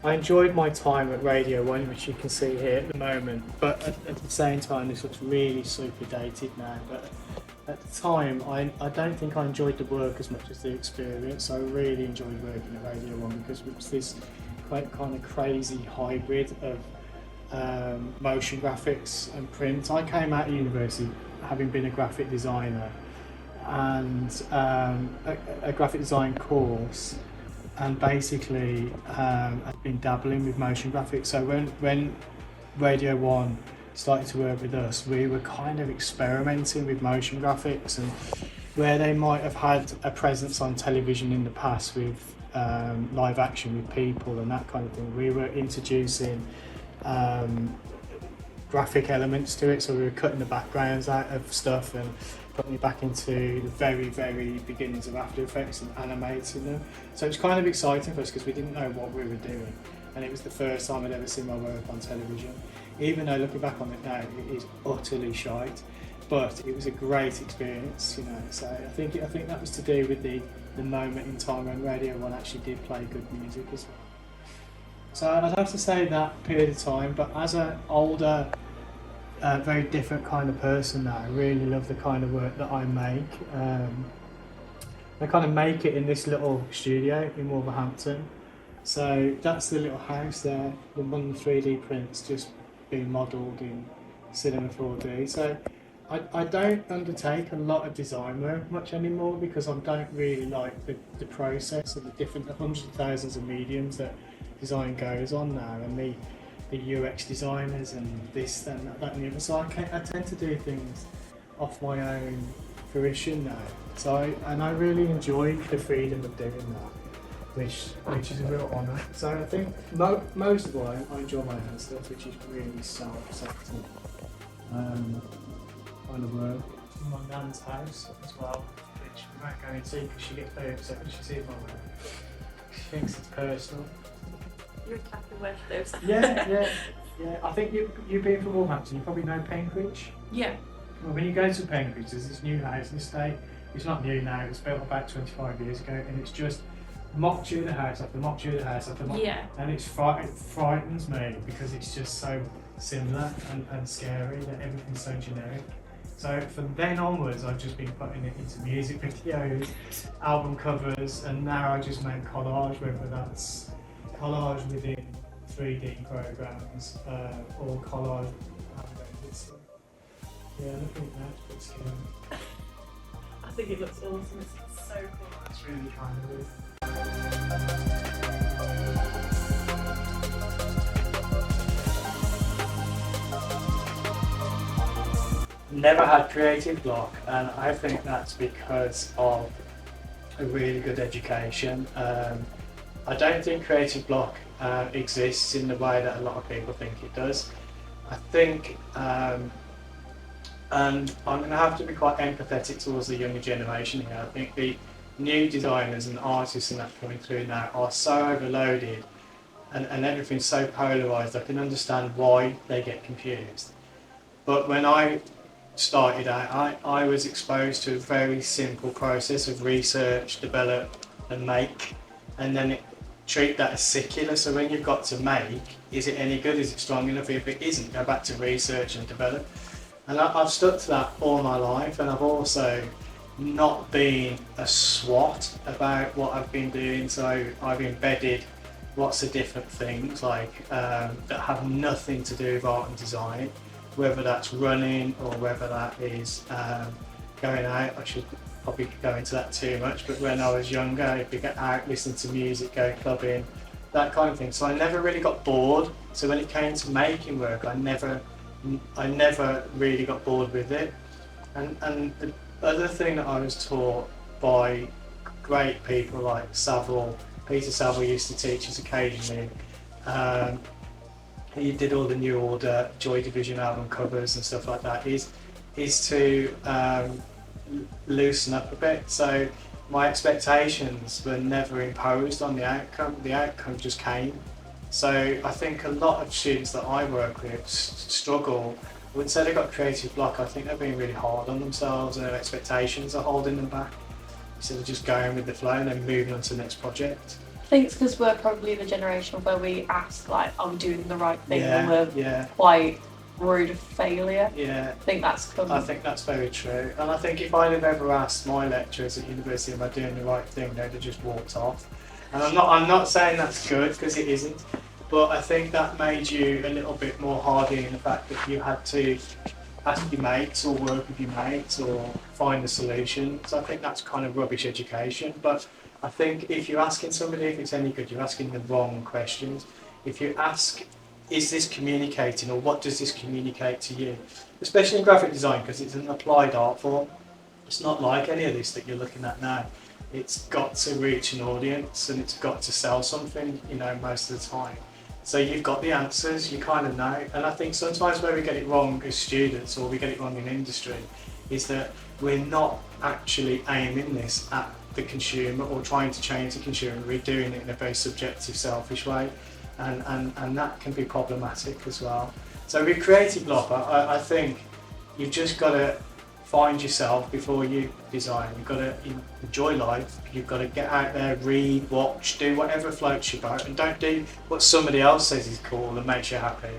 I enjoyed my time at Radio 1, which you can see here at the moment, but at the same time this looks really super dated now. But at the time I don't think I enjoyed the work as much as the experience. I really enjoyed working at Radio 1 because it was this quite kind of crazy hybrid of motion graphics and print. I came out of university having been a graphic designer and a graphic design course, and basically I've been dabbling with motion graphics. So when Radio 1 started to work with us, we were kind of experimenting with motion graphics, and where they might have had a presence on television in the past with live action with people and that kind of thing, we were introducing graphic elements to it. So we were cutting the backgrounds out of stuff and putting it back into the very, very beginnings of After Effects and animating them. So it was kind of exciting for us because we didn't know what we were doing, and it was the first time I'd ever seen my work on television. Even though looking back on it now, it is utterly shite, but it was a great experience, you know. So I think that was to do with the moment in time when Radio 1 actually did play good music as well. So I'd have to say that period of time, but as an older, very different kind of person now, I really love the kind of work that I make. I kind of make it in this little studio in Wolverhampton. So that's the little house there, the one 3D prints just being modelled in Cinema 4D. So I don't undertake a lot of design work much anymore because I don't really like the process and the hundreds of thousands of mediums that design goes on now, and the UX designers and this and that and the other. So I tend to do things off my own fruition now. So I really enjoy the freedom of doing that, which is a real honour. So I think most of all I enjoy my own stuff, which is really self-accepting kind of work. In my nan's house as well, which we won't go into because she gets very upset when she sees my work. She thinks it's personal. You're attacking where those. Yeah. I think you've been from Wolverhampton, you probably know Penkridge. Yeah. Well, when you go to Penkridge, there's this new housing estate. It's not new now, it was built about 25 years ago, and it's just mock Tudor house after mock Tudor house after mock. Yeah. And it frightens me because it's just so similar and scary that everything's so generic. So from then onwards, I've just been putting it into music videos, album covers, and now I just make collage, whether that's collage within 3D programs or collage animated stuff. Yeah, looking at that, it's pretty scary. I think it looks awesome. It's so cool. It's really kind of weird. Never had creative block, and I think that's because of a really good education. I don't think creative block exists in the way that a lot of people think it does. I think, and I'm going to have to be quite empathetic towards the younger generation here. I think the new designers and artists and that coming through now are so overloaded and everything's so polarised. I can understand why they get confused. But when I started out, I was exposed to a very simple process of research, develop and make, and then treat that as secular. So when you've got to make, is it any good, is it strong enough? If it isn't, go back to research and develop. And I've stuck to that all my life, and I've also not been a swot about what I've been doing. So I've embedded lots of different things like that have nothing to do with art and design, whether that's running or whether that is going out. I should probably go into that too much, but when I was younger, I'd be out listening to music, go clubbing, that kind of thing. So I never really got bored. So when it came to making work, I never really got bored with it. And the other thing that I was taught by great people like Saville, Peter Saville used to teach us occasionally, Um, he did all the New Order, Joy Division album covers and stuff like that. Is to loosen up a bit. So my expectations were never imposed on the outcome. The outcome just came. So I think a lot of students that I work with struggle. I wouldn't say they've got creative block. I think they're being really hard on themselves and their expectations are holding them back. Instead of just going with the flow and then moving on to the next project. I think it's because we're probably the generation where we ask, like, are we doing the right thing? And we're quite worried of failure. Yeah. I think that's come. I think that's very true. And I think if I'd have ever asked my lecturers at university am I doing the right thing, they'd have just walked off. And I'm not saying that's good, because it isn't. But I think that made you a little bit more hardy in the fact that you had to ask your mates or work with your mates or find a solution. So I think that's kind of rubbish education. But I think if you're asking somebody if it's any good, you're asking the wrong questions. If you ask, is this communicating, or what does this communicate to you? Especially in graphic design, because it's an applied art form. It's not like any of this that you're looking at now. It's got to reach an audience and it's got to sell something, you know, most of the time. So you've got the answers, you kind of know. And I think sometimes where we get it wrong as students, or we get it wrong in industry, is that we're not actually aiming this at the consumer or trying to change the consumer. We're doing it in a very subjective, selfish way. And that can be problematic as well. So with creative block, I think you've just got to find yourself before you design. You've got to enjoy life. You've got to get out there, read, watch, do whatever floats your boat, and don't do what somebody else says is cool and makes you happy.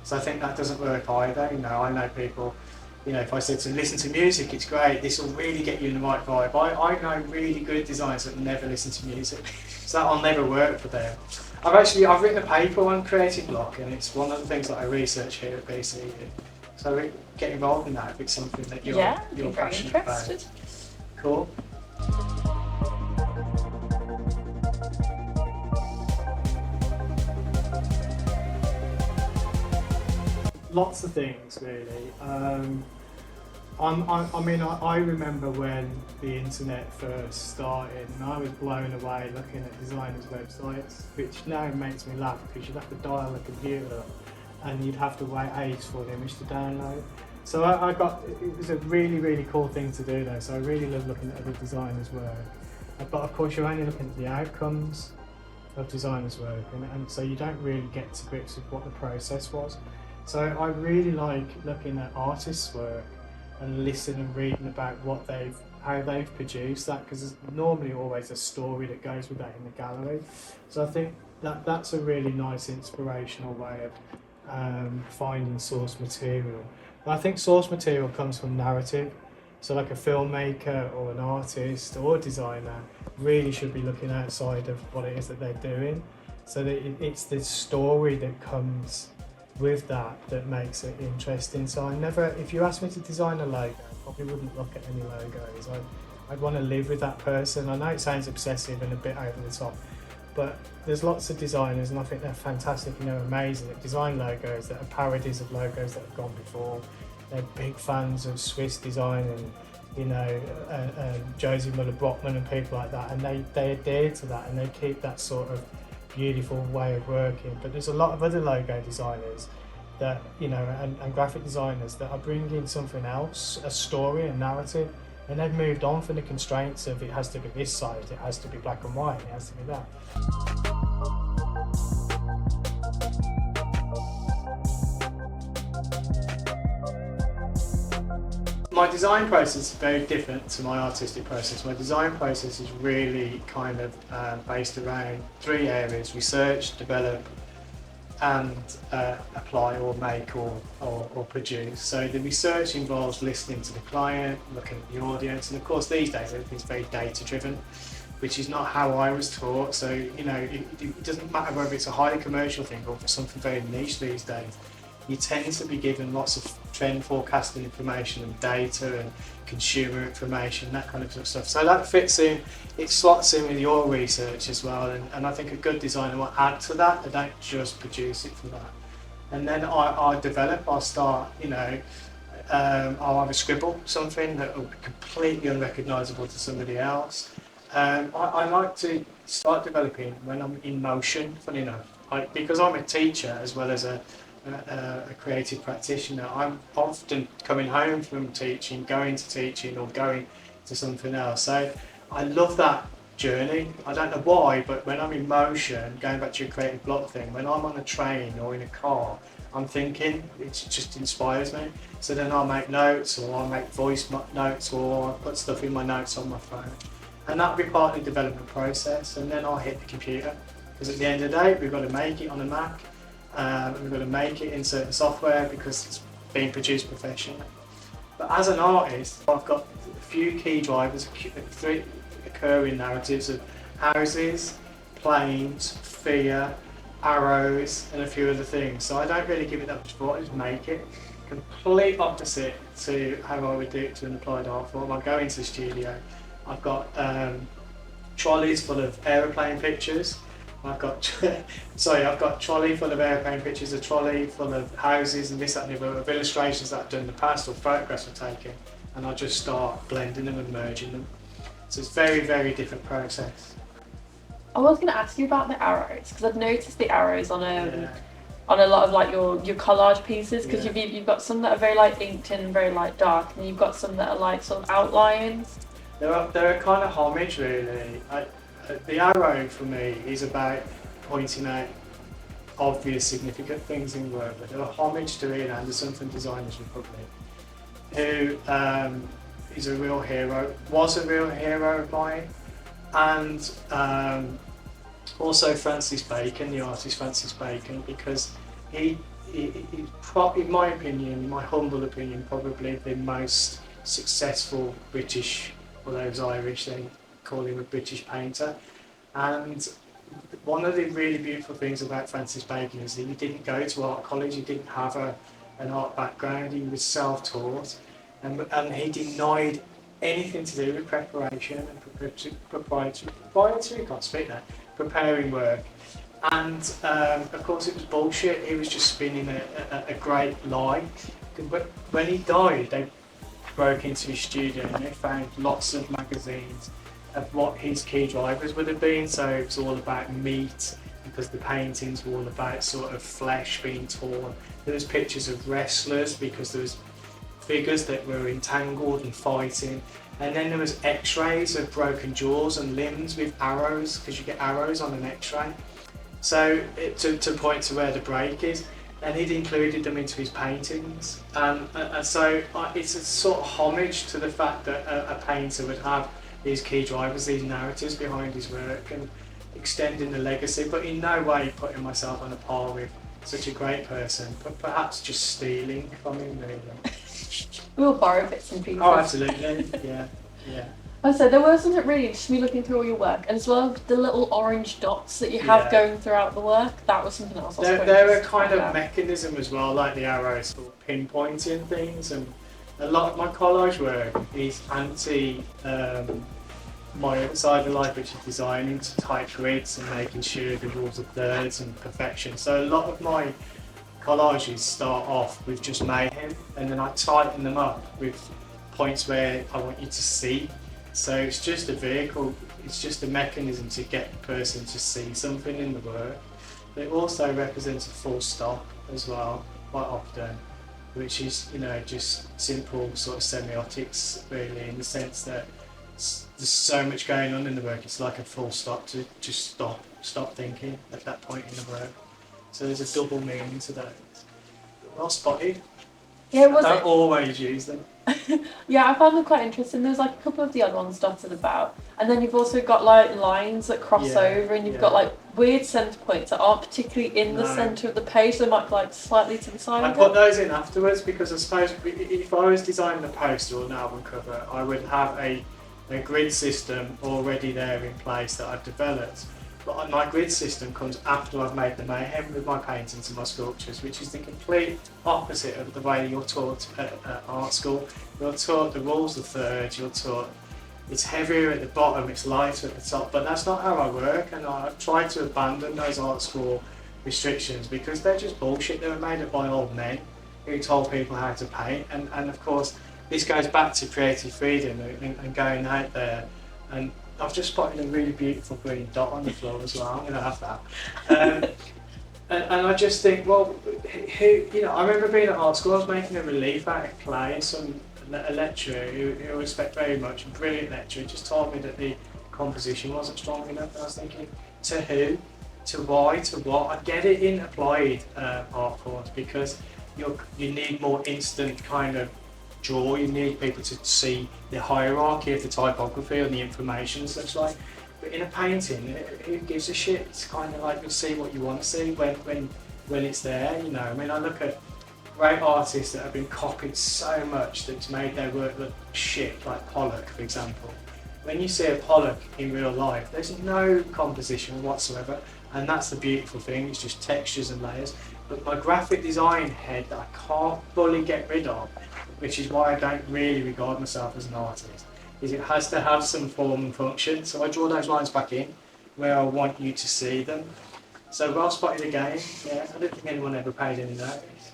So I think that doesn't work either. You know, I know people, you know, if I said to listen to music, it's great, this will really get you in the right vibe. I know really good designers that never listen to music, so that'll never work for them. I've written a paper on creative block, and it's one of the things that I research here at BCU. So get involved in that if it's something that you're passionate about. Cool. Lots of things really. I remember when the internet first started, and I was blown away looking at designers' websites, which now makes me laugh because you'd have to dial a computer and you'd have to wait ages for the image to download. So it was a really, really cool thing to do though, so I really love looking at other designers' work. But of course you're only looking at the outcomes of designers' work, and so you don't really get to grips with what the process was. So I really like looking at artists' work and listening and reading about how they've produced that, because there's normally always a story that goes with that in the gallery. So I think that's a really nice inspirational way of finding source material. But I think source material comes from narrative. So like a filmmaker or an artist or a designer really should be looking outside of what it is that they're doing. So that it's the story that comes with that makes it interesting. So if you asked me to design a logo, I probably wouldn't look at any logos. I'd want to live with that person. I know it sounds obsessive and a bit over the top, but there's lots of designers, and I think they're fantastic, amazing, that design logos that are parodies of logos that have gone before. They're big fans of Swiss design and Josie Muller-Brockman and people like that, and they adhere to that and they keep that sort of beautiful way of working. But there's a lot of other logo designers that, and graphic designers that are bringing something else, a story, a narrative, and they've moved on from the constraints of it has to be this size, it has to be black and white, it has to be that. My design process is very different to my artistic process. My design process is really kind of based around three areas: research, develop, and apply or make or produce. So the research involves listening to the client, looking at the audience, and of course these days everything's very data driven, which is not how I was taught. So it doesn't matter whether it's a highly commercial thing or for something very niche these days. You tend to be given lots of trend forecasting information and data and consumer information, that kind of stuff. So that fits in, it slots in with your research as well, and I think a good designer will add to that. They don't just produce it for that. And then I develop, I'll start, I'll either scribble something that will be completely unrecognisable to somebody else. I like to start developing when I'm in motion, funny enough. Because I'm a teacher as well as a creative practitioner, I'm often coming home from teaching, going to teaching or going to something else. So I love that journey. I don't know why, but when I'm in motion, going back to your creative block thing, when I'm on a train or in a car, I'm thinking, it just inspires me. So then I'll make notes, or I'll make voice notes, or I'll put stuff in my notes on my phone. And that'll be part of the development process, and then I'll hit the computer. Because at the end of the day, we've got to make it on a Mac, we've got to make it in certain software because it's being produced professionally. But as an artist, I've got a few key drivers, three occurring narratives of houses, planes, fear, arrows, and a few other things. So I don't really give it that much thought, I just make it. Complete opposite to how I would do it to an applied art form. I go into the studio, I've got trolleys full of aeroplane pictures. I've got trolley full of airplane pictures, a trolley full of houses and this, that and the other, of illustrations that I've done in the past or photographs I've taken, and I just start blending them and merging them. So it's a very, very different process. I was going to ask you about the arrows, because I've noticed the arrows on a lot of like your collage pieces, because you've got some that are very like inked in and very like dark, and you've got some that are like sort of outlines. They're a kind of homage really. The arrow for me is about pointing out obvious significant things in work, but they're a homage to Ian Anderson from Designers Republic, who is a real hero, was a real hero of mine, and also Francis Bacon, the artist Francis Bacon, because he's in my opinion, in my humble opinion, probably the most successful British, although he was Irish, they call him a British painter. And one of the really beautiful things about Francis Bacon is that he didn't go to art college, he didn't have an art background, he was self-taught, and he denied anything to do with preparation and proprietary, can't speak now, preparing work. And of course it was bullshit, he was just spinning a great lie. But when he died, they broke into his studio and they found lots of magazines of what his key drivers would have been. So it was all about meat, because the paintings were all about sort of flesh being torn. There was pictures of wrestlers because there was figures that were entangled and fighting. And then there was x-rays of broken jaws and limbs with arrows, because you get arrows on an x-ray. So to point to where the break is. And he'd included them into his paintings. And so it's a sort of homage to the fact that a painter would have these key drivers, these narratives behind his work, and extending the legacy, but in no way putting myself on a par with such a great person, but perhaps just stealing from him really. We'll borrow bits and pieces. Oh, absolutely, yeah. So there were something really interesting me looking through all your work, and as well as the little orange dots that you have going throughout the work, that was something else. They're a kind of mechanism as well, like the arrows for pinpointing things, and a lot of my collage work is anti my other side of life, which is designing to tight grids and making sure the rules of thirds and perfection. So a lot of my collages start off with just mayhem, and then I tighten them up with points where I want you to see. So it's just a vehicle, it's just a mechanism to get the person to see something in the work. But it also represents a full stop as well, quite often, which is, just simple sort of semiotics really, in the sense that there's so much going on in the work, it's like a full stop to just stop thinking at that point in the work. So there's a double meaning to that. Well spotted. Yeah, I don't always use them. Yeah, I found them quite interesting. There's like a couple of the odd ones dotted about, and then you've also got like lines that cross over, and you've got like weird centre points that aren't particularly in the centre of the page. They might be like slightly to the side. I put those in afterwards because I suppose if I was designing a poster or an album cover, I would have a grid system already there in place that I've developed. But my grid system comes after I've made the mayhem with my paintings and my sculptures, which is the complete opposite of the way you're taught at art school. You're taught the rules of thirds, you're taught it's heavier at the bottom, it's lighter at the top, but that's not how I work, and I've tried to abandon those art school restrictions because they're just bullshit. They were made up by old men who told people how to paint, and of course this goes back to creative freedom and going out there and I've just spotted a really beautiful green dot on the floor as well. I'm going to have that. Um, and I just think, well, who, you know, I remember being at art school, I was making a relief out of clay, and a lecturer who I respect very much, a brilliant lecturer, just told me that the composition wasn't strong enough. And I was thinking, to who? To why? To what? I get it in applied art forms because you need more instant kind of draw. You need people to see the hierarchy of the typography and the information and such like. But in a painting, who gives a shit? It's kind of like you see what you want to see when it's there. You know, I mean, I look at great artists that have been copied so much that it's made their work look shit, like Pollock, for example. When you see a Pollock in real life, there's no composition whatsoever, and that's the beautiful thing. It's just textures and layers. But my graphic design head that I can't fully get rid of, which is why I don't really regard myself as an artist, is it has to have some form and function. So I draw those lines back in where I want you to see them. So well spotted again. Yeah, I don't think anyone ever paid any notice.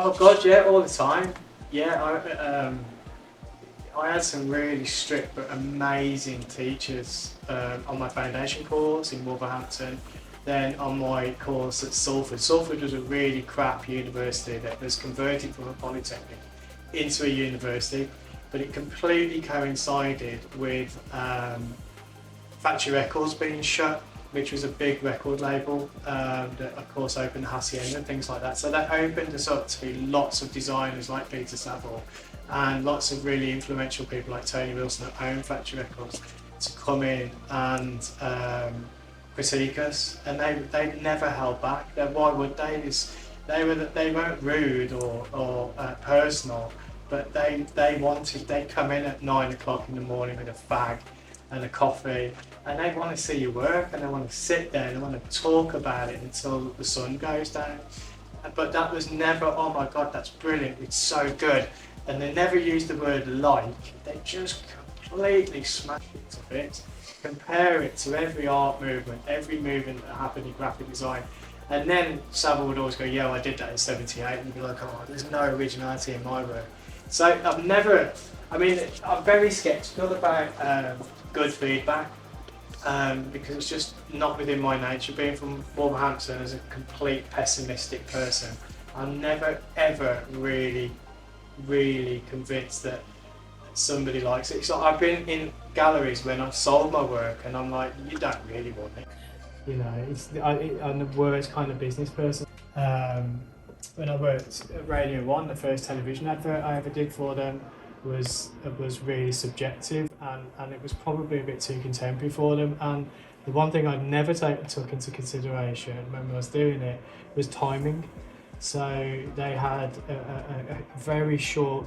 Oh God, yeah, all the time. Yeah, I had some really strict but amazing teachers on my foundation course in Wolverhampton. Then on my course at Salford. Salford was a really crap university that was converted from a polytechnic into a university, but it completely coincided with Factory Records being shut, which was a big record label that of course opened Hacienda and things like that. So that opened us up to lots of designers like Peter Saville and lots of really influential people like Tony Wilson that owned Factory Records to come in and critique us, and they never held back. Why would they? They weren't rude or personal, but they'd come in at 9 o'clock in the morning with a fag and a coffee, and they want to see your work, and they want to sit there and they want to talk about it until the sun goes down. But that was never, oh my God, that's brilliant, it's so good. And they never used the word like, they just completely smashed it to bits. Compare it to every art movement, every movement that happened in graphic design. And then Saville would always go, yeah, I did that in 78, and you'd be like, oh, there's no originality in my work. So I'm very sceptical about good feedback because it's just not within my nature. Being from Wolverhampton as a complete pessimistic person, I'm never ever really convinced that somebody likes it. So I've been in galleries when I've sold my work and I'm like, you don't really want it. You know, I'm the worst kind of business person. When I worked at Radio 1, the first television advert I ever did for them was really subjective, and it was probably a bit too contemporary for them. And the one thing I'd never took into consideration when I was doing it was timing. So they had a very short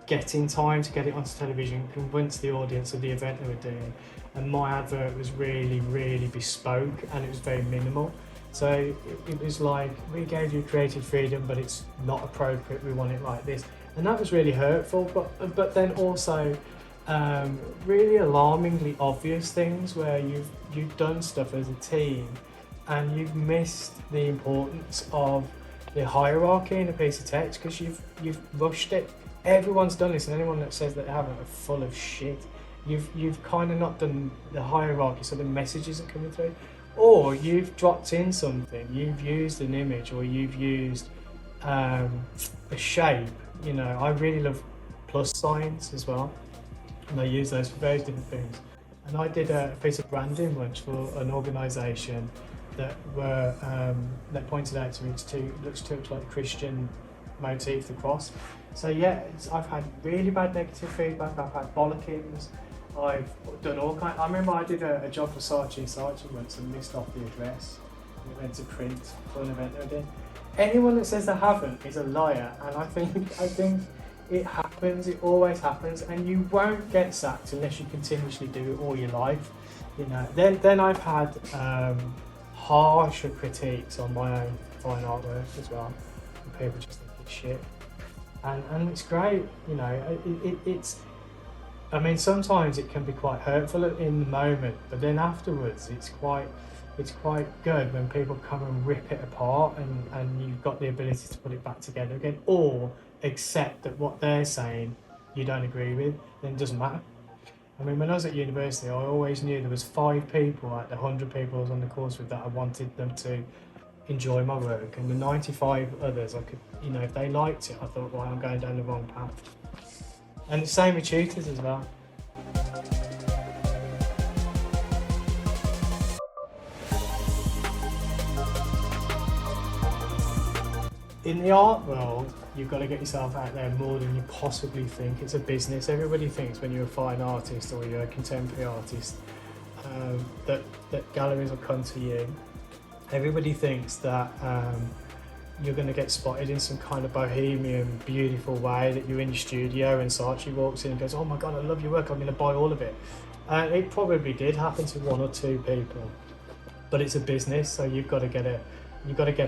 getting time to get it onto television, convince the audience of the event they were doing, and my advert was really bespoke, and it was very minimal. So it was like, we gave you creative freedom, but it's not appropriate, we want it like this. And that was really hurtful, but then also really alarmingly obvious things where you've done stuff as a team and you've missed the importance of the hierarchy in a piece of text because you've rushed it. Everyone's done this, and anyone that says that they haven't are full of shit. You've kind of not done the hierarchy, so the message isn't coming through. Or you've dropped in something, you've used an image, or you've used a shape. You know, I really love plus signs as well, and I use those for various different things. And I did a piece of branding once for an organisation that pointed out to me it looks too much like a Christian motif, the cross. So yeah, I've had really bad negative feedback. I've had bollockings. I've done all kinds. I remember I did a job for Saatchi once and missed off the address. And it went to print for an event they were doing. Anyone that says they haven't is a liar, and I think it happens. It always happens, and you won't get sacked unless you continuously do it all your life. You know. Then I've had harsher critiques on my own fine artwork as well. And people just think it's shit, and it's great. You know, it's. I mean, sometimes it can be quite hurtful in the moment, but then afterwards, it's quite it's quite good when people come and rip it apart and you've got the ability to put it back together again, or accept that what they're saying you don't agree with, then it doesn't matter. I mean, when I was at university, I always knew there was 5 people out of the 100 people I was on the course with that I wanted them to enjoy my work, and the 95 others, I could, you know, if they liked it, I thought, well, I'm going down the wrong path. And the same with tutors as well. In the art world, you've got to get yourself out there more than you possibly think. It's a business. Everybody thinks when you're a fine artist or you're a contemporary artist that galleries will come to you. Everybody thinks that you're going to get spotted in some kind of bohemian, beautiful way, that you're in your studio and Saatchi walks in and goes, oh my God, I love your work, I'm going to buy all of it. It probably did happen to 1 or 2 people, but it's a business, so you've got to get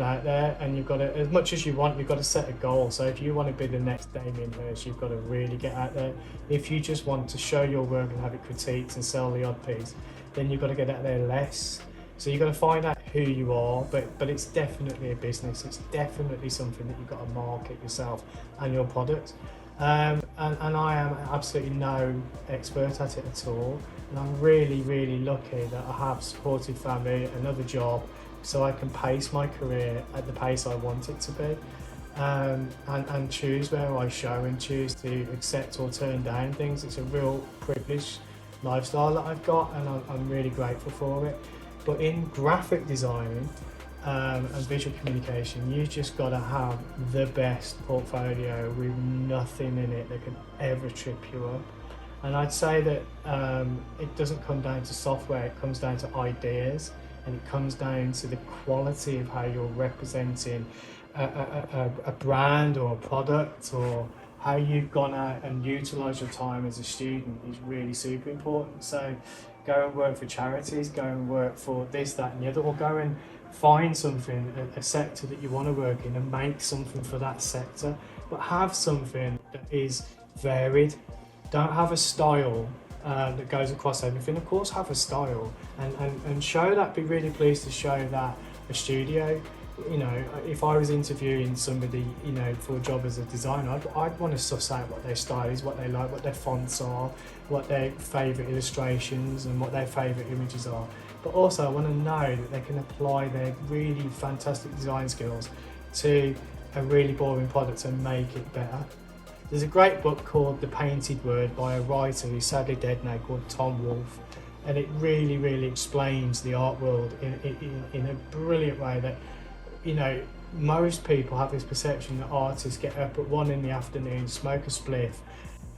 out there, and you've got to, as much as you want, you've got to set a goal. So if you want to be the next Damien Hirst, you've got to really get out there. If you just want to show your work and have it critiqued and sell the odd piece, then you've got to get out there less. So you've got to find out who you are, but it's definitely a business. It's definitely something that you've got to market yourself and your product. And I am absolutely no expert at it at all. And I'm really, really lucky that I have supported family, another job, so I can pace my career at the pace I want it to be, and choose where I show and choose to accept or turn down things. It's a real privileged lifestyle that I've got, and I'm really grateful for it. But in graphic design and visual communication, you've just got to have the best portfolio with nothing in it that can ever trip you up. And I'd say that it doesn't come down to software, it comes down to ideas. And it comes down to the quality of how you're representing a brand or a product, or how you've gone out and utilised your time as a student is really super important. So go and work for charities, go and work for this, that and the other, or go and find something, a sector that you want to work in, and make something for that sector. But have something that is varied. Don't have a style that goes across everything. Of course, have a style and show that. Be really pleased to show that a studio, you know, if I was interviewing somebody, you know, for a job as a designer, I'd want to suss out what their style is, what they like, what their fonts are, what their favourite illustrations and what their favourite images are. But also I want to know that they can apply their really fantastic design skills to a really boring product and make it better. There's a great book called The Painted Word by a writer who's sadly dead now, called Tom Wolfe, and it really, really explains the art world in a brilliant way. That, you know, most people have this perception that artists get up at 1 in the afternoon, smoke a spliff,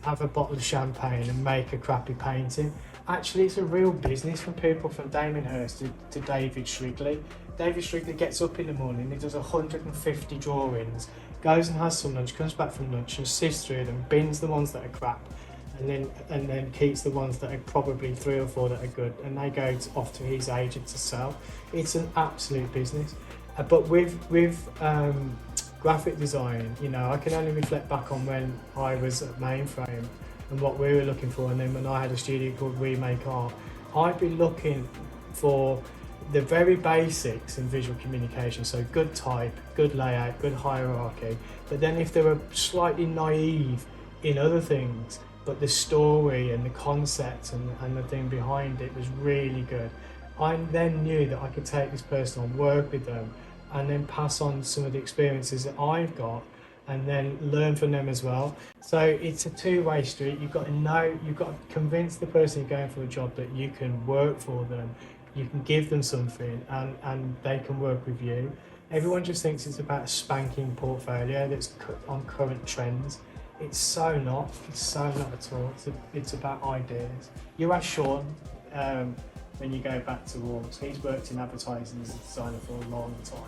have a bottle of champagne and make a crappy painting. Actually, it's a real business from people from Damien Hirst to David Shrigley. David Shrigley gets up in the morning, he does 150 drawings, goes and has some lunch, comes back from lunch and sifts through them, bins the ones that are crap, and then keeps the ones that are probably 3 or 4 that are good, and they go off to his agent to sell. It's an absolute business. But with graphic design, you know, I can only reflect back on when I was at Mainframe and what we were looking for, and then when I had a studio called Remake Art, I'd be looking for the very basics in visual communication, so good type, good layout, good hierarchy, but then if they were slightly naive in other things, but the story and the concept and the thing behind it was really good, I then knew that I could take this person on, work with them, and then pass on some of the experiences that I've got, and then learn from them as well. So it's a two-way street. You've got to know, you've got to convince the person you're going for a job that you can work for them, you can give them something, and they can work with you. Everyone just thinks it's about a spanking portfolio that's on current trends. It's so not. It's so not at all. It's about ideas. You ask Sean, when you go back to Wolves, he's worked in advertising as a designer for a long time.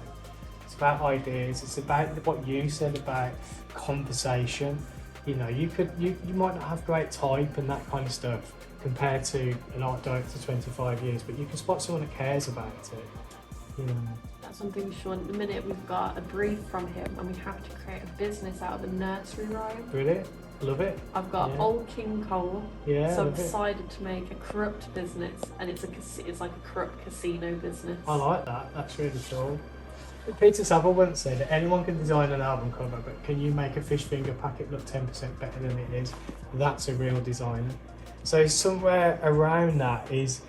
It's about ideas. It's about what you said about conversation. You know, you might not have great type and that kind of stuff compared to an art director 25 years, but you can spot someone that cares about it. You know. That's something, Sean. At the minute, we've got a brief from him, and we have to create a business out of a nursery rhyme. Really? Love it. I've got Yeah. Old King Cole. Yeah, So I've love it. decided to make a corrupt business, and it's like a corrupt casino business. I like that. That's really cool. Peter Saville once said that anyone can design an album cover, but can you make a fish finger packet look 10% better than it is? That's a real designer. So somewhere around that is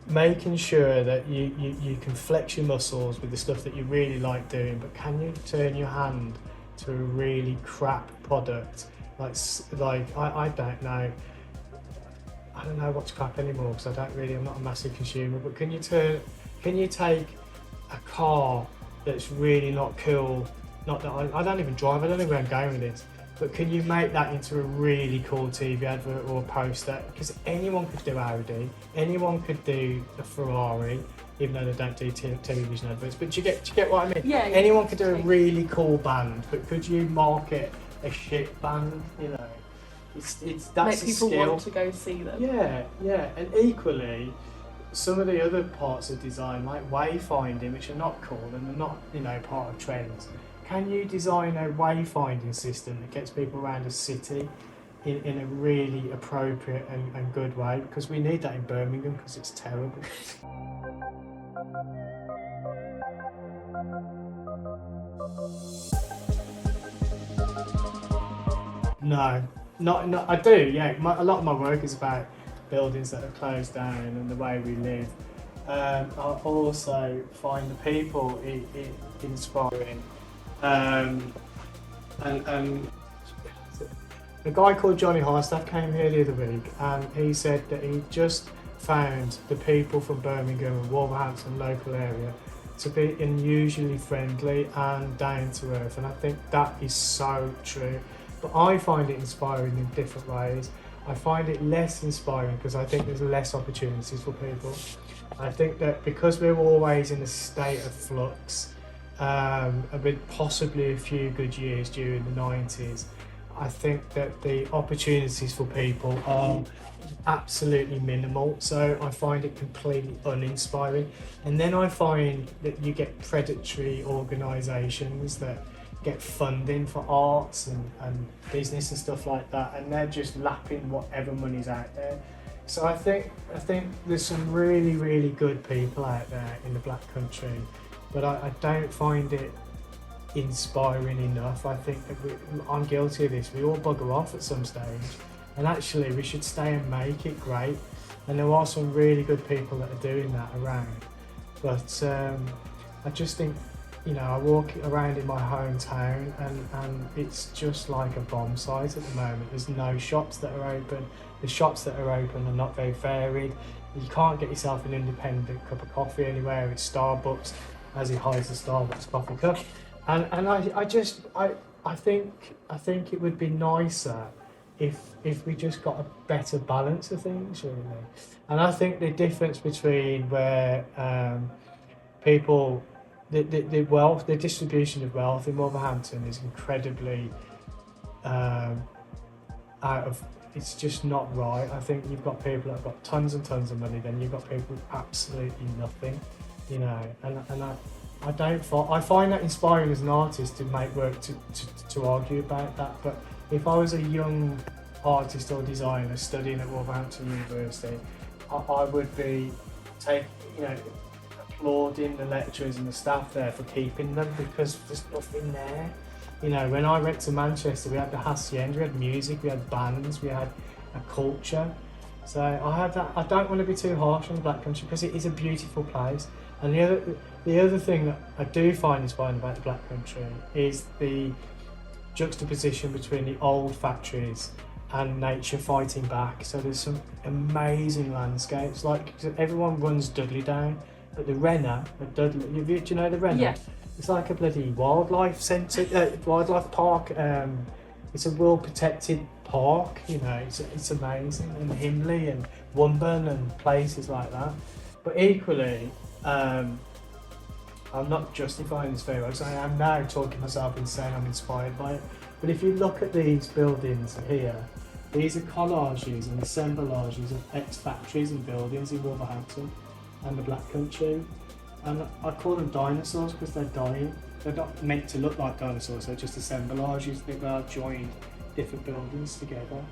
making sure that you can flex your muscles with the stuff that you really like doing, but can you turn your hand to a really crap product? I don't know. I don't know what's crap anymore because I'm not a massive consumer, but can you take a car that's really not cool, not that I don't even drive, I don't know where I'm going with this, but can you make that into a really cool TV advert or a poster? Because anyone could do Audi, anyone could do a Ferrari, even though they don't do television adverts, but do you get what I mean? Yeah. Anyone could do a really cool band, but could you market a shit band, you know? That's Make a people skill. want to go see them. Yeah, and equally, some of the other parts of design, like wayfinding, which are not cool and are not, part of trends. Can you design a wayfinding system that gets people around a city in a really appropriate and good way? Because we need that in Birmingham because it's terrible. No, not. I do. Yeah, a lot of my work is about buildings that have closed down and the way we live. I also find the people inspiring. And a guy called Johnny Harstaff came here the other week, and he said that he just found the people from Birmingham and Wolverhampton local area to be unusually friendly and down to earth, and I think that is so true. But I find it inspiring in different ways. I find it less inspiring because I think there's less opportunities for people. I think that because we're always in a state of flux, with possibly a few good years during the 90s, I think that the opportunities for people are absolutely minimal. So I find it completely uninspiring. And then I find that you get predatory organisations that get funding for arts and business and stuff like that, and they're just lapping whatever money's out there. So I think there's some really, really good people out there in the Black Country, but I don't find it inspiring enough. I think that I'm guilty of this. We all bugger off at some stage, and actually we should stay and make it great. And there are some really good people that are doing that around. But I just think, I walk around in my hometown and it's just like a bomb site at the moment. There's no shops that are open. The shops that are open are not very varied. You can't get yourself an independent cup of coffee anywhere. It's Starbucks, as he hides the Starbucks coffee cup. And I think it would be nicer if we just got a better balance of things, really. And I think the difference between where people, the wealth, the distribution of wealth in Wolverhampton is incredibly it's just not right. I think you've got people that have got tons and tons of money, then you've got people with absolutely nothing, and I find that inspiring as an artist to make work to argue about that. But if I was a young artist or designer studying at Wolverhampton University, I would be applauding the lecturers and the staff there for keeping them, because there's nothing there. When I went to Manchester, we had the Hacienda, we had music, we had bands, we had a culture. So I don't want to be too harsh on the Black Country because it is a beautiful place. And the other thing that I do find inspiring about the Black Country is the juxtaposition between the old factories and nature fighting back. So there's some amazing landscapes. Like, everyone runs Dudley down, but the Renner at Dudley, do you know the Renner? Yeah. It's like a bloody wildlife centre, wildlife park. It's a well protected park, it's amazing. And Himley and Wumburn and places like that. But equally, I'm not justifying this very well, because I am now talking myself and saying I'm inspired by it. But if you look at these buildings here, these are collages and assemblages of ex-factories and buildings in Wolverhampton and the Black Country. And I call them dinosaurs because they're dying. They're not meant to look like dinosaurs, they're just assemblages that are joined different buildings together.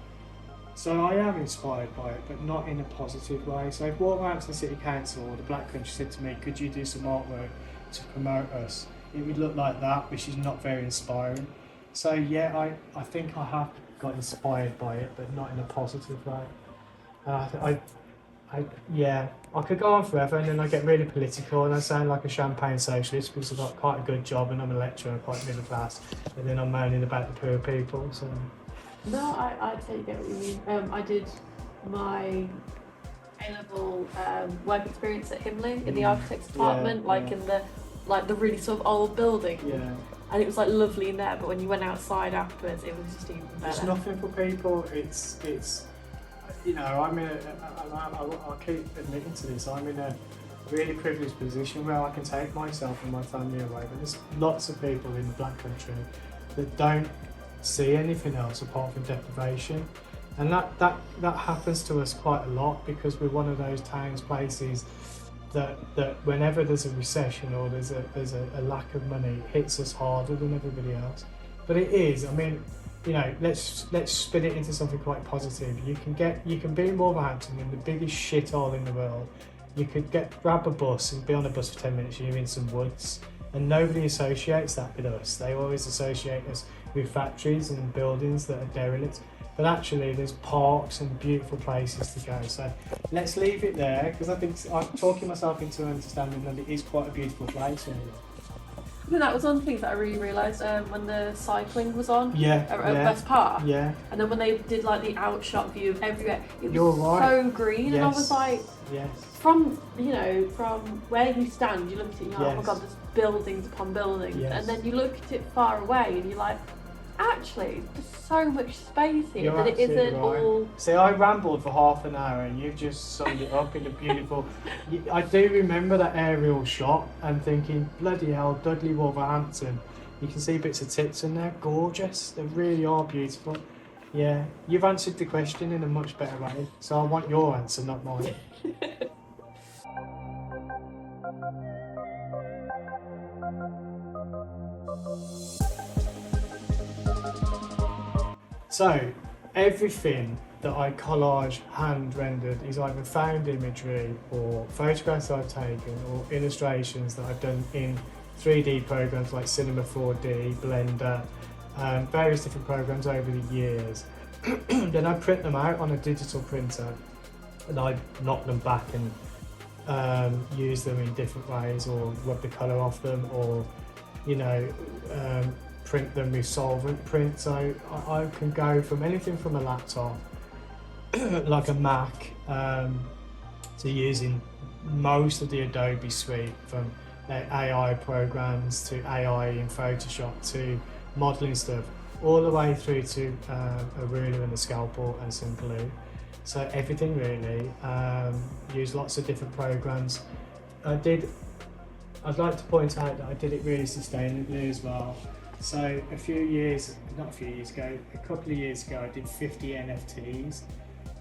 So I am inspired by it, but not in a positive way. So if Wolverhampton City Council or the Black Country said to me, could you do some artwork to promote us, it would look like that, which is not very inspiring. So yeah, I think I have got inspired by it, but not in a positive way. I could go on forever, and then I get really political and I sound like a champagne socialist because I've got quite a good job and I'm a lecturer and quite middle class, and then I'm moaning about the poor people. So No, I totally get what you mean. I did my A-level work experience at Himling in the architects department, in the really sort of old building. yeah. And it was like lovely in there, but when you went outside afterwards, it was just even better. It's nothing for people. It's you know, I keep admitting to this. I'm in a really privileged position where I can take myself and my family away. But there's lots of people in the Black Country that don't see anything else apart from deprivation, and that happens to us quite a lot because we're one of those towns, places that whenever there's a recession or there's a lack of money, it hits us harder than everybody else. But it is, I mean, you know, let's spin it into something quite positive. You can be in Wolverhampton in the biggest shithole in the world. You could grab a bus and be on a bus for 10 minutes and you're in some woods, and nobody associates that with us. They always associate us with factories and buildings that are derelict. But actually there's parks and beautiful places to go. So let's leave it there, because I think I'm talking myself into understanding that it is quite a beautiful place. I think that was one of the things that I really realised when the cycling was on at West Park. Yeah. And then when they did like the outshot view of everywhere, it You're was right. so green. Yes. And I was like, yes. from where you stand, you look at it and you're like, oh my Yes. god, there's buildings upon buildings. Yes. And then you look at it far away and you're like, actually, there's so much space here You're that it isn't absolutely right. all. See, I rambled for half an hour and you've just summed it up in a beautiful... I do remember that aerial shot and thinking, bloody hell, Dudley Wolverhampton. You can see bits of tits in there, gorgeous. They really are beautiful. Yeah, you've answered the question in a much better way, so I want your answer, not mine. So, everything that I collage hand rendered is either found imagery or photographs I've taken or illustrations that I've done in 3D programs like Cinema 4D, Blender, various different programs over the years. Then I print them out on a digital printer and I knock them back and use them in different ways, or rub the colour off them, or print them with solvent print. So I can go from anything from a laptop like a Mac to using most of the Adobe suite, from AI programs to AI in Photoshop to modelling stuff, all the way through to a ruler and a scalpel and some glue. So everything really. Use lots of different programs. I'd like to point out that I did it really sustainably as well. So a couple of years ago, I did 50 NFTs,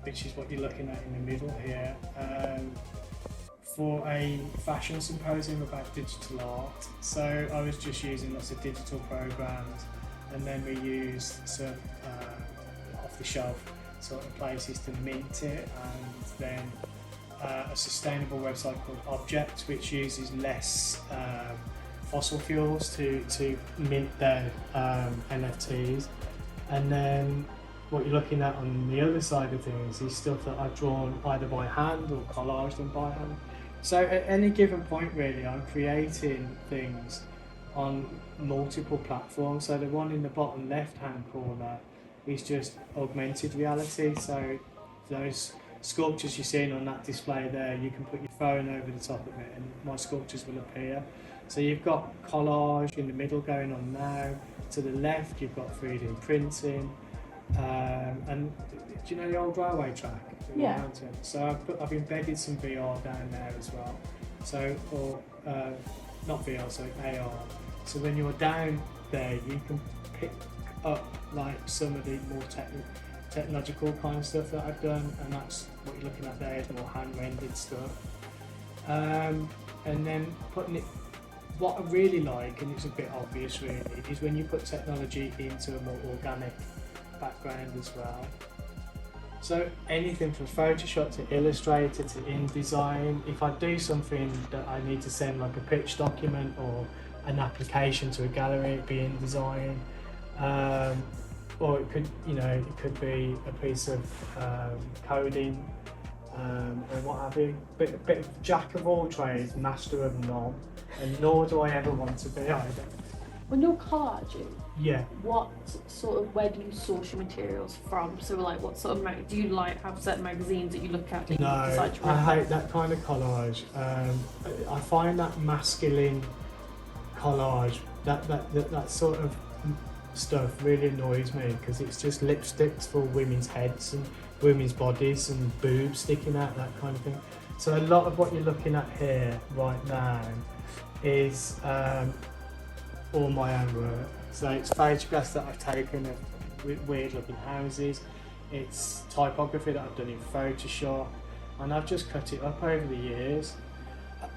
which is what you're looking at in the middle here, for a fashion symposium about digital art. So I was just using lots of digital programs, and then we used some off-the-shelf sort of places to mint it, and then a sustainable website called Object, which uses less fossil fuels to mint their NFTs. And then what you're looking at on the other side of things is stuff that I've drawn either by hand or collaged them by hand. So at any given point really, I'm creating things on multiple platforms. So the one in the bottom left hand corner is just augmented reality. So those sculptures you're seeing on that display there, you can put your phone over the top of it and my sculptures will appear. So you've got collage in the middle going on now. To the left you've got 3D printing, and do you know the old railway track? Yeah. So I've embedded some VR down there as well. So, or not VR, so AR. So when you're down there, you can pick up like some of the more technological kind of stuff that I've done, and that's what you're looking at there is more hand-rendered stuff. And then putting it. What I really like, and it's a bit obvious really, is when you put technology into a more organic background as well. So anything from Photoshop to Illustrator to InDesign. If I do something that I need to send like a pitch document or an application to a gallery, it'd be InDesign. Or it could, it could be a piece of coding or what have you. Bit of jack of all trades, master of none, and nor do I ever want to be either. When you're collaging, Yeah. where do you source your materials from? So like, what sort of do you like have certain magazines that you look at? That No, you decide to I hate that kind of collage. I find that masculine collage, that sort of stuff really annoys me because it's just lipsticks for women's heads and women's bodies and boobs sticking out, that kind of thing. So a lot of what you're looking at here right now is all my own work. So it's photographs that I've taken of weird looking houses, it's typography that I've done in Photoshop, and I've just cut it up over the years.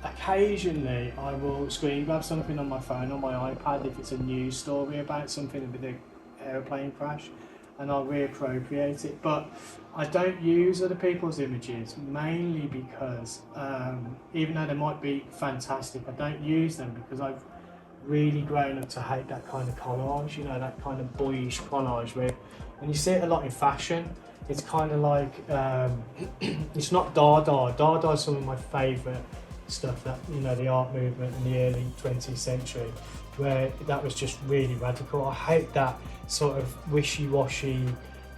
Occasionally I will screen grab something on my phone or my iPad if it's a news story about something with an aeroplane crash, and I'll reappropriate it, but I don't use other people's images, mainly because even though they might be fantastic, I don't use them because I've really grown up to hate that kind of collage, that kind of boyish collage and you see it a lot in fashion. It's kind of like, it's not Dada. Dada is some of my favourite stuff, that, the art movement in the early 20th century, where that was just really radical. I hate that sort of wishy-washy,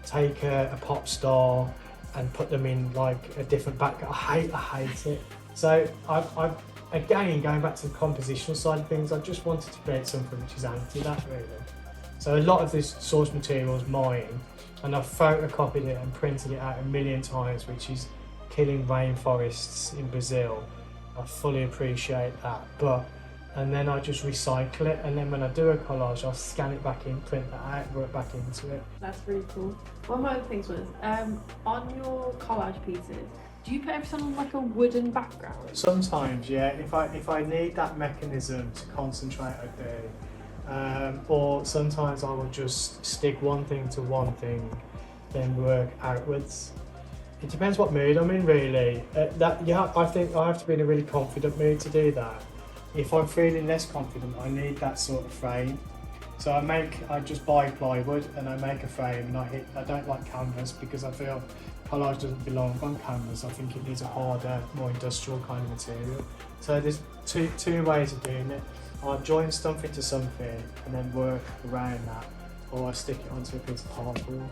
take a pop star and put them in like a different background. I hate it. So I've again, going back to the compositional side of things, I just wanted to create something which is anti that, really. So a lot of this source material is mine, and I've photocopied it and printed it out a million times, which is killing rainforests in Brazil. I fully appreciate that, and then I just recycle it, and then when I do a collage, I'll scan it back in, print that out, work back into it. That's really cool. One of my other things was, on your collage pieces, do you put everything on like a wooden background? Sometimes, yeah. If I need that mechanism to concentrate, I do. Or sometimes I will just stick one thing to one thing, then work outwards. It depends what mood I'm in, really. I think I have to be in a really confident mood to do that. If I'm feeling less confident, I need that sort of frame. So I just buy plywood and I make a frame, and I don't like canvas because I feel collage doesn't belong on canvas. I think it needs a harder, more industrial kind of material. So there's two ways of doing it. I join something to something and then work around that, or I stick it onto a piece of cardboard.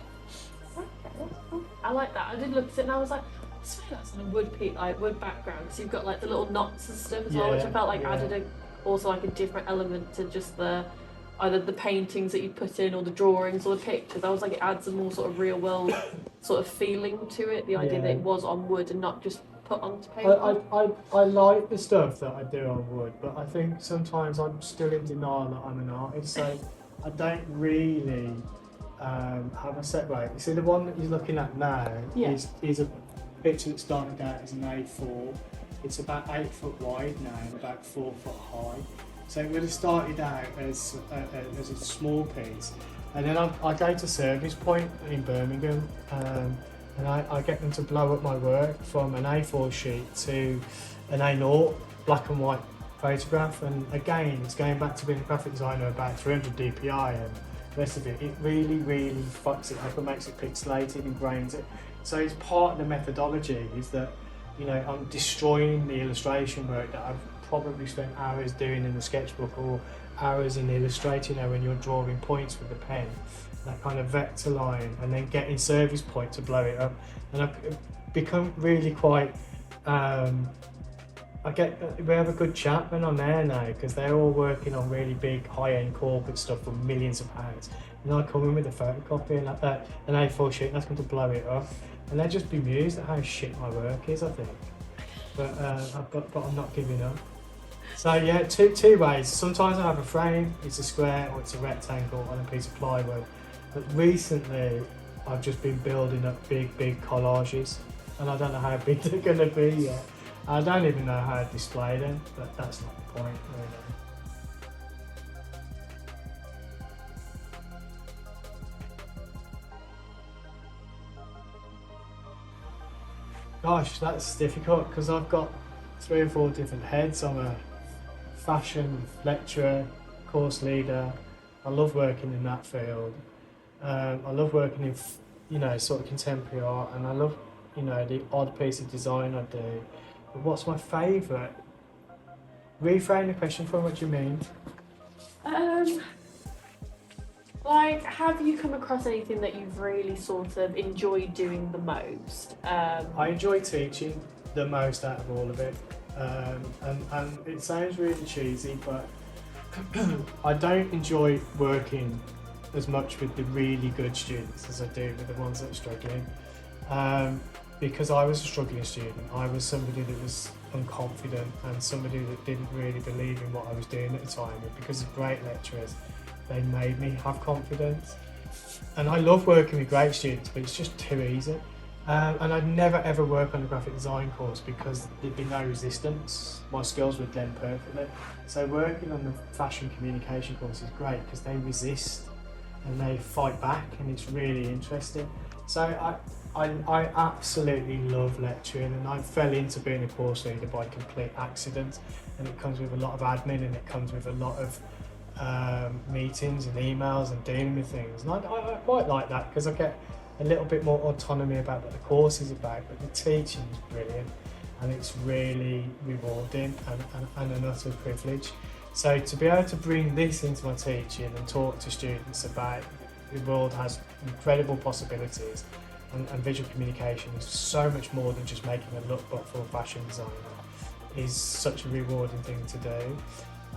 Okay, that's cool. I like that. I did look at it and I was like, I swear that's on a wood background, because you've got like the little knots and stuff as well, which I felt like added also like a different element to just either the paintings that you put in or the drawings or the pictures. I was like, it adds a more sort of real world sort of feeling to it, the idea that it was on wood and not just put onto paper. I like the stuff that I do on wood, but I think sometimes I'm still in denial that I'm an artist, so I don't really have a set rate. You see, the one that you're looking at now is a picture that started out as an A4. It's about 8 foot wide now and about 4 foot high. So it would have started out as a small piece, and then I go to Service Point in Birmingham, and I get them to blow up my work from an A4 sheet to an A0 black and white photograph. And again, it's going back to being a graphic designer about 300 DPI and the rest of it. It really, really fucks it up and makes it pixelated and grains it. So it's part of the methodology is that, I'm destroying the illustration work that I've probably spent hours doing in the sketchbook or hours in Illustrator, when you're drawing points with the pen, that kind of vector line, and then getting Service Point to blow it up. And I've become really quite, we have a good chat when I'm there now, because they're all working on really big high-end corporate stuff for millions of pounds. And I come in with a photocopy and an A4 sheet, and that's going to blow it up. And they're just bemused at how shit my work is, I think. But I'm not giving up. So yeah, two ways. Sometimes I have a frame, it's a square or it's a rectangle on a piece of plywood. But recently, I've just been building up big collages, and I don't know how big they're going to be yet. I don't even know how to display them, but that's not the point, really. Gosh, that's difficult because I've got 3 or 4 different heads. I'm a fashion lecturer, course leader. I love working in that field. I love working in, sort of contemporary art, and I love, the odd piece of design I do. But what's my favourite? Reframe the question for me, what do you mean? Like, have you come across anything that you've really sort of enjoyed doing the most? I enjoy teaching the most out of all of it. And it sounds really cheesy, but I don't enjoy working as much with the really good students as I do with the ones that are struggling. Because I was a struggling student, I was somebody that was unconfident and somebody that didn't really believe in what I was doing at the time. And because of great lecturers, they made me have confidence. And I love working with great students, but it's just too easy. And I'd never ever work on a graphic design course because there'd be no resistance. My skills would blend perfectly. So working on the fashion communication course is great because they resist and they fight back, and it's really interesting. So I absolutely love lecturing, and I fell into being a course leader by complete accident. And it comes with a lot of admin, and it comes with a lot of meetings and emails and dealing with things. And I quite like that because I get a little bit more autonomy about what the course is about, but the teaching is brilliant and it's really rewarding and an utter privilege. So to be able to bring this into my teaching and talk to students about the world has incredible possibilities, and visual communication is so much more than just making a lookbook for a fashion designer, is such a rewarding thing to do.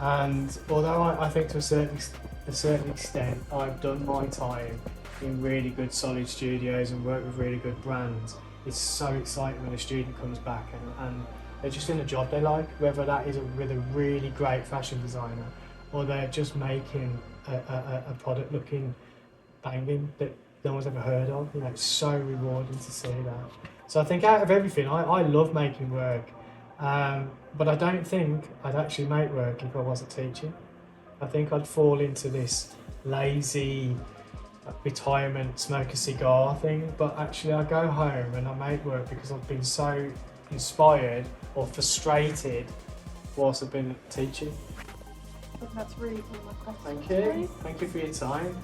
And although I think to a certain extent I've done my time in really good solid studios and worked with really good brands, it's so exciting when a student comes back and they're just in a job they like, whether that is with a really great fashion designer or they're just making a product looking banging that no one's ever heard of. It's so rewarding to see that. So I think out of everything, I love making work. But I don't think I'd actually make work if I wasn't teaching. I think I'd fall into this lazy retirement, smoke a cigar thing, but actually I go home and I make work because I've been so inspired or frustrated whilst I've been teaching. That's really cool. Thank you. Thank you for your time.